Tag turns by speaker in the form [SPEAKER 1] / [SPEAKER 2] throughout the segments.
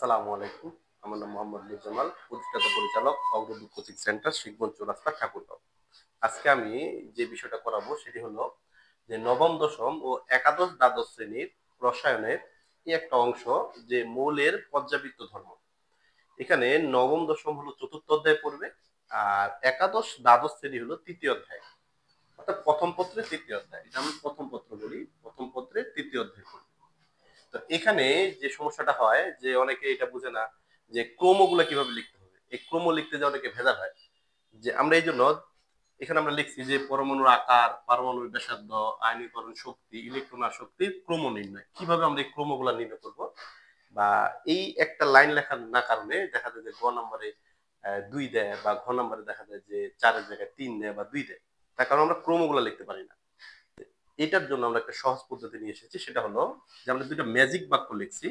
[SPEAKER 1] আসসালামু আলাইকুম। আমার নাম মোহাম্মদ মুজাম্মাল, প্রতিষ্ঠাতা পরিচালক অগ্রদূত কোচিং সেন্টার, শিখগঞ্জ চৌরাস্তা, ঠাকুরগাঁও। আজকে আমি যে বিষয়টা করাবো সেটি হলো যে নবম, দশম ও একাদশ, দ্বাদশ শ্রেণীর রসায়নের এই একটা অংশ, যে মৌলের পর্যাবৃত্ত ধর্ম। এখানে নবম, দশম হলো চতুর্থ অধ্যায় পড়বে, আর একাদশ, দ্বাদশ শ্রেণী হলো তৃতীয় অধ্যায়, অর্থাৎ প্রথম পত্রের তৃতীয় অধ্যায়। এটা আমি প্রথম পত্র বলি, প্রথম পত্রের তৃতীয় অধ্যায় পড়বে। তো এখানে যে সমস্যাটা হয় যে অনেকে এটা বুঝে না যে ক্রমগুলো কিভাবে লিখতে হবে। এই ক্রম লিখতে যে অনেকে ভেজাল হয়, যে আমরা এই জন্য এখানে আমরা লিখছি যে পরমাণুর আকার, পারমাণবিক ব্যাসার্ধ, আয়নীকরণ শক্তি, ইলেকট্রন আসক্তির ক্রম নির্ণয়। কিভাবে আমরা এই ক্রমগুলো নির্ণয় করব, বা এই একটা লাইন লেখার না কারণে দেখা যায় যে গ নম্বরে 2 দেয়, বা ঘ নম্বরে দেখা যায় যে 4-এর জায়গায় 3 দেয় বা 2 দেয়, তার কারণ আমরা ক্রমগুলো লিখতে পারি না। এটার জন্য আমরা একটা সহজ পদ্ধতি নিয়ে এসেছি, সেটা হলো যে আমরা দুইটা ম্যাজিক বাক্য লিখছি।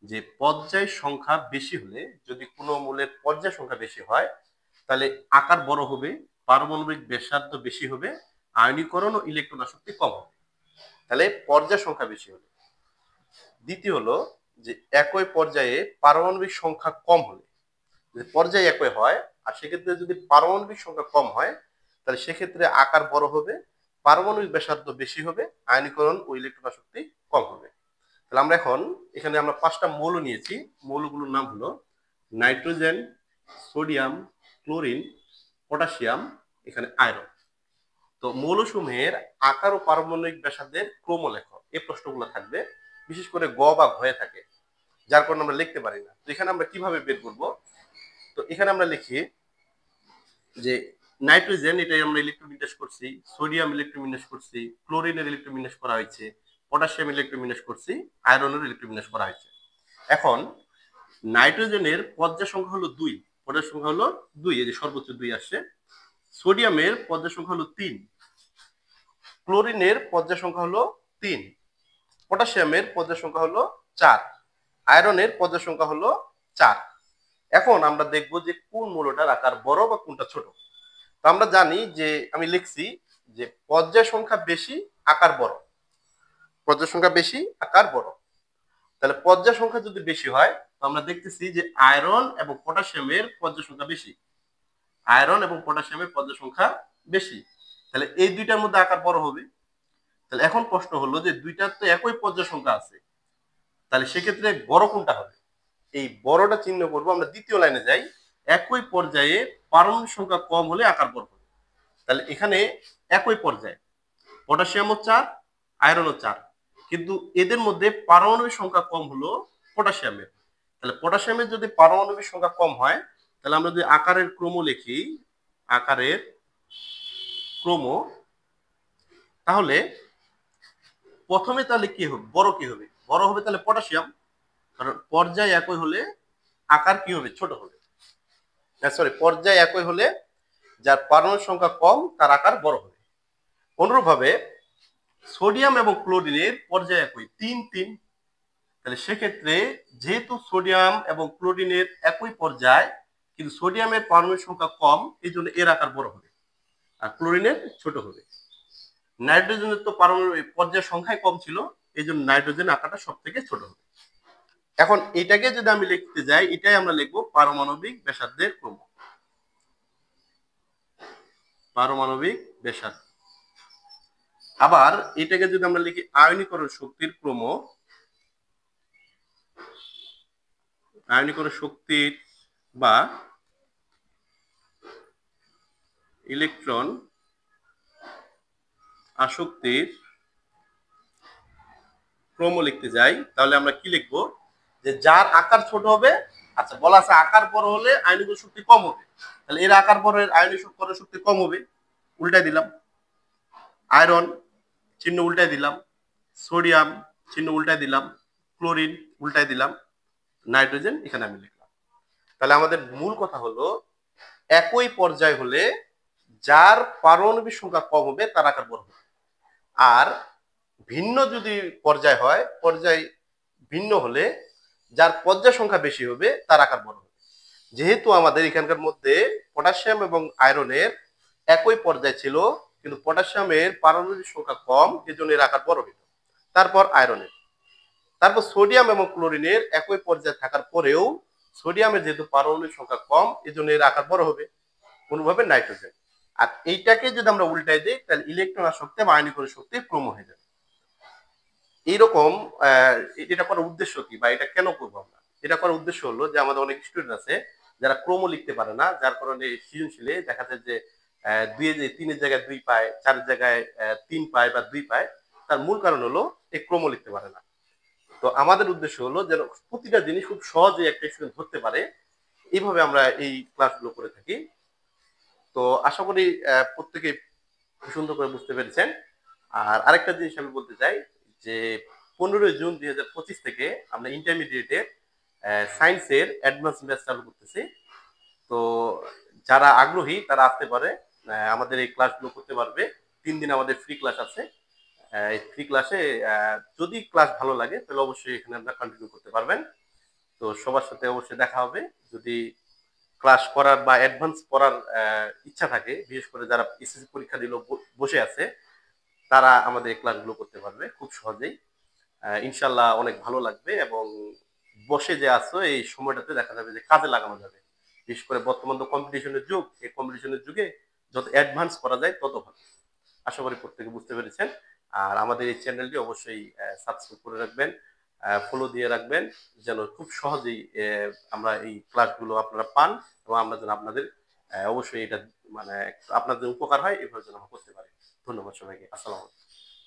[SPEAKER 1] যে পর্যায় সংখ্যা বেশি হলে, যদি কোনো মূলের পর্যায় সংখ্যা বেশি হয় তাহলে আকার বড় হবে, পারমাণবিক ব্যাসার্ধ বেশি হবে, আয়নীকরণ ও ইলেকট্রন আসক্তি কম হবে। তাহলে পর্যায় সংখ্যা বেশি হলে। দ্বিতীয় হলো যে একই পর্যায়ে পারমাণবিক সংখ্যা কম হলে, যদি পর্যায় একই হয় আর সেক্ষেত্রে যদি পারমাণবিক সংখ্যা কম হয় তাহলে সেক্ষেত্রে আকার বড় হবে, পারমাণবিক ব্যাসার্ধ বেশি হবে, আয়নীকরণ ও ইলেকট্রন আসক্তি কম হবে। তাহলে আমরা এখন এখানে আমরা 5টা মৌল নিয়েছি। মৌলগুলোর নাম হলো নাইট্রোজেন, সোডিয়াম, ক্লোরিন, পটাশিয়াম, এখানে আয়রন। তো মৌলসমূহের আকার ও পারমাণবিক ব্যাসার্ধের ক্রম লেখ, এই প্রশ্নগুলো থাকবে, বিশেষ করে গ বা ঘয়ে থাকে, যার কারণে আমরা লিখতে পারি না। তো এখানে আমরা কিভাবে বের করব? তো এখানে আমরা লিখি যে নাইট্রোজেন, এটাই আমরা ইলেকট্রোবিন্যাস করছি, সোডিয়াম ইলেকট্রোবিন্যাস করছি, ক্লোরিনের ইলেকট্রোবিন্যাস করা হয়েছে, পটাশিয়াম ইলেকট্রোবিন্যাস করছি, আয়রনের ইলেকট্রোবিন্যাস করা হয়েছে। এখন নাইট্রোজেনের পর্যায় সংখ্যা হলো 2, পর্যায় সংখ্যা হলো 2, এই যে সর্বোচ্চ 2 আসছে। সোডিয়ামের পর্যায় সংখ্যা হলো 3, ক্লোরিনের পর্যায় সংখ্যা হলো 3, পটাশিয়ামের পর্যায় সংখ্যা হলো 4, আয়রনের পর্যায় সংখ্যা হলো 4। এখন আমরা দেখব যে কোন মৌলটার আকার বড় বা কোনটা ছোট। তো আমরা জানি যে আমি লিখছি যে পর্যায় সংখ্যা বেশি, আকার বড়। পর্যায় সংখ্যা বেশি, আকার বড়। তাহলে পর্যায় সংখ্যা যদি বেশি হয় তো আমরা দেখতেছি যে আয়রন এবং পটাশিয়ামের পর্যায় সংখ্যা বেশি, আয়রন এবং পটাশিয়ামের পর্যায় সংখ্যা বেশি। তাহলে এই দুইটার মধ্যে আকার বড় হবে। তাহলে এখন প্রশ্ন হলো যে দুইটার তো একই পর্যায় সংখ্যা আছে, তাহলে সেক্ষেত্রে বড় কোনটা হবে? এই বড়টা চিহ্ন করবো আমরা দ্বিতীয় লাইনে যাই। একই পর্যায়ে পারমাণবিক সংখ্যা কম হলে আকার বড় হবে। তাহলে এখানে একই পর্যায়ে পটাশিয়ামও 4, আয়রনও 4, কিন্তু এদের মধ্যে পারমাণবিক সংখ্যা কম হলো পটাশিয়ামের। তাহলে পটাশিয়ামের যদি পারমাণবিক সংখ্যা কম হয় তাহলে আমরা যদি আকারের ক্রম লিখি, আকারের ক্রম, তাহলে প্রথমে তাহলে কি হবে, বড় কি হবে? বড় হবে তাহলে পটাশিয়াম, কারণ পর্যায় একই হলে আকার কি হবে, ছোট হবে। সরি, পর্যায় একই হলে যার পারমাণবিক সংখ্যা কম তার আকার বড় হবে। অনুরূপভাবে সোডিয়াম এবং ক্লোরিনের পর্যায় একই, 3-3। তাহলে সেক্ষেত্রে যেহেতু সোডিয়াম এবং ক্লোরিনের একই পর্যায় কিন্তু সোডিয়ামের পারমাণবিক সংখ্যা কম, এই জন্য এর আকার বড় হবে আর ক্লোরিনের ছোট হবে। নাইট্রোজেনের তো পারমাণবিক পর্যায় সংখ্যাই কম ছিল, এই জন্য নাইট্রোজেন আকারটা সব থেকে ছোট হবে। এখন এটাকে যদি আমি লিখতে যাই, এটাই আমরা লিখবো পারমাণবিক ব্যাসার্ধের ক্রম, পারমাণবিক ব্যাসার্ধ। আবার এটাকে যদি আমরা লিখি আয়নীকরণ শক্তির ক্রম, আয়নীকরণ শক্তির বা ইলেকট্রন আসক্তির ক্রম লিখতে যাই, তাহলে আমরা কি লিখবো? যে যার আকার ছোট হবে, আচ্ছা বলা আছে আকার বড় হলে আয়নীকরণ শক্তি কম হবে, তাহলে এর আকার বড় হলে আয়নীকরণ শক্তি কম হবে, উল্টাই দিলাম। আয়রন চিহ্ন উল্টাই দিলাম, সোডিয়াম চিহ্ন উল্টাই দিলাম, ক্লোরিন উল্টাই দিলাম, নাইট্রোজেন এখানে আমি লিখলাম। তাহলে আমাদের মূল কথা হলো একই পর্যায় হলে যার পারমাণবিক সংখ্যা কম হবে তার আকার বড় হবে, আর ভিন্ন যদি পর্যায় হয়, পর্যায় ভিন্ন হলে যার পর্যায় সংখ্যা বেশি হবে তার আকার বড় হবে। যেহেতু আমাদের এখানকার মধ্যে পটাশিয়াম এবং আয়রনের একই পর্যায় ছিল কিন্তু পটাশিয়ামের পারমাণবিক সংখ্যা কম, এজন্য এর আকার বড় হইল। তারপর আয়রনের, তারপর সোডিয়াম এবং ক্লোরিনের একই পর্যায়ে থাকার পরেও সোডিয়ামের যেহেতু পারমাণবিক সংখ্যা কম, এই জন্য এর আকার বড় হবে, অনুভাবে নাইট্রোজেন। আর এইটাকে যদি আমরা উল্টাই দিই তাহলে ইলেকট্রন শক্তি বা আয়নীকরণ শক্তি ক্রম হয়ে যাবে। এইরকম এটা করার উদ্দেশ্য কি বা এটা কেন করবো আমরা? এটা করার উদ্দেশ্য হলো যে আমাদের অনেক স্টুডেন্ট আছে যারা ক্রম লিখতে পারে না, যার কারণে সৃজনশীলে দেখা যায় যে তিনের জায়গায় 2 পায়, 4 জায়গায় 3 পায় বা 2 পায়। তার মূল কারণ হলো এই ক্রম লিখতে পারে না। তো আমাদের উদ্দেশ্য হলো যেন প্রতিটা জিনিস খুব সহজে একটা স্টুডেন্ট ধরতে পারে, এইভাবে আমরা এই ক্লাসগুলো করে থাকি। তো আশা করি প্রত্যেকে সুন্দর করে বুঝতে পেরেছেন। আর আরেকটা জিনিস আমি বলতে চাই যে 15 জুন 2025 থেকে আমরা ইন্টারমিডিয়েটে সায়েন্সের অ্যাডভান্স ব্যাচ চালু করতেছি। তো যারা আগ্রহী তারা আসতে পারে, আমাদের এই ক্লাসগুলো করতে পারবে। 3 দিন আমাদের ফ্রি ক্লাস আছে। এই ফ্রি ক্লাসে যদি ক্লাস ভালো লাগে তাহলে অবশ্যই এখানে আপনারা কন্টিনিউ করতে পারবেন। তো সবার সাথে অবশ্যই দেখা হবে। যদি ক্লাস করার বা অ্যাডভান্স পড়ার ইচ্ছা থাকে, বিশেষ করে যারা এসএসসি পরীক্ষা দিল বসে আছে, তারা আমাদের এই ক্লাসগুলো করতে পারবে খুব সহজেই। ইনশাল্লাহ অনেক ভালো লাগবে এবং বসে যে আছো এই সময়টাতে দেখা যাবে যে কাজে লাগানো যাবে। বিশেষ করে বর্তমান তো কম্পিটিশনের যুগ, এই কম্পিটিশনের যুগে যত অ্যাডভান্স করা যায় তত ভালো। আশা করি প্রত্যেকে বুঝতে পেরেছেন। আর আমাদের এই চ্যানেলটি অবশ্যই সাবস্ক্রাইব করে রাখবেন, ফলো দিয়ে রাখবেন, যেন খুব সহজেই আমরা এই ক্লাসগুলো আপনারা পান এবং আমরা যেন আপনাদের অবশ্যই এটা মানে আপনাদের উপকার হয় এভাবে যেন আমরা করতে পারি। ধন্যবাদ সবাইকে। আসসালাম।